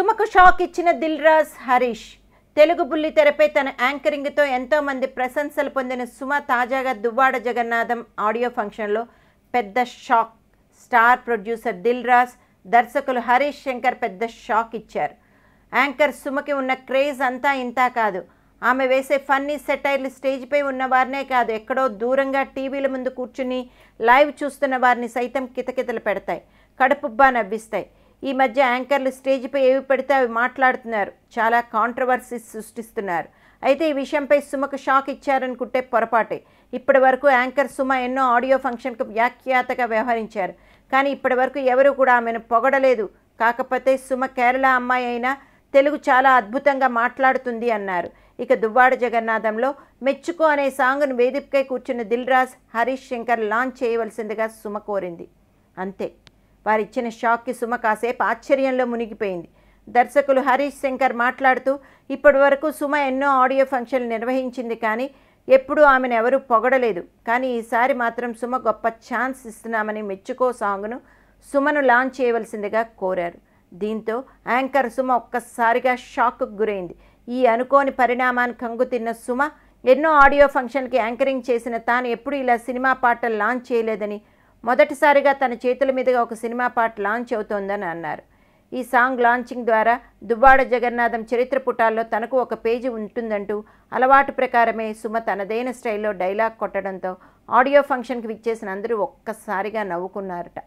సుమకు shock ఇచ్చిన దిల్ రాజు హరీష్. తెలుగు బుల్లితెరపై తన యాంకరింగ్తో ఎంతోమంది ప్రశంసలు పొందిన సుమ తాజాగా దువ్వాడ జగన్నాథం ఆడియో ఫంక్షన్లో పెద్ద shock. Star producer Dil Raju, దర్శకులు హరీష్ శంకర్ పెద్ద షాక్ ఇచ్చారు. యాంకర్ సుమకి ఉన్న క్రేజ్ అంతా ఇంతా కాదు. ఆమె వేసే ఫన్నీ సెటైర్లు స్టేజ్పై ఉన్న వారినే కాదు, ఎక్కడో దూరంగా టీవీల ముందు కూర్చుని లైవ్ చూస్తున్న వారిని సైతం కితకితలు పెడతాయి, కడుపుబ్బా నవ్విస్తాయి. ఈ మధ్య యాంకర్లు స్టేజ్పై ఏవి పెడితే అవి మాట్లాడుతున్నారు, చాలా కాంట్రవర్సీస్ సృష్టిస్తున్నారు. అయితే ఈ విషయంపై సుమకు షాక్ ఇచ్చారనుకుంటే పొరపాటే. ఇప్పటి వరకు యాంకర్ సుమ ఎన్నో ఆడియో ఫంక్షన్కు వ్యాఖ్యాతగా వ్యవహరించారు, కానీ ఇప్పటి వరకు ఎవరూ కూడా ఆమెను పొగడలేదు. కాకపోతే సుమ కేరళ అమ్మాయి అయినా తెలుగు చాలా అద్భుతంగా మాట్లాడుతుంది అన్నారు. ఇక దువ్వాడ జగన్నాథంలో మెచ్చుకో అనే సాంగ్ను వేదికపై కూర్చున్న దిల్ రాజు, హరీష్ శంకర్ లాంచ్ చేయవలసిందిగా సుమ కోరింది. అంతే, వారిచ్చిన షాక్కి సుమ కాసేపు ఆశ్చర్యంలో మునిగిపోయింది. దర్శకులు హరీష్ శంకర్ మాట్లాడుతూ, ఇప్పటి వరకు సుమ ఎన్నో ఆడియో ఫంక్షన్లు నిర్వహించింది, కానీ ఎప్పుడూ ఆమెను ఎవరూ పొగడలేదు. కానీ ఈసారి మాత్రం సుమ గొప్ప ఛాన్స్ ఇస్తున్నామని మెచ్చుకో సాంగ్ను సుమను లాంచ్ చేయవలసిందిగా కోరారు. దీంతో యాంకర్ సుమ ఒక్కసారిగా షాక్కు గురైంది. ఈ అనుకోని పరిణామాన్ని కంగుతిన్న సుమ, ఎన్నో ఆడియో ఫంక్షన్కి యాంకరింగ్ చేసిన తాను ఎప్పుడు ఇలా సినిమా పాటలు లాంచ్ చేయలేదని, మొదటిసారిగా తన చేతుల మీదుగా ఒక సినిమా పాట లాంచ్ అవుతోందని అన్నారు. ఈ సాంగ్ లాంచింగ్ ద్వారా దువ్వాడ జగన్నాథం చరిత్ర పుటాల్లో తనకు ఒక పేజీ ఉంటుందంటూ అలవాటు ప్రకారమే సుమ తనదైన స్టైల్లో డైలాగ్ కొట్టడంతో ఆడియో ఫంక్షన్కి విచ్చేసిన అందరూ ఒక్కసారిగా నవ్వుకున్నారట.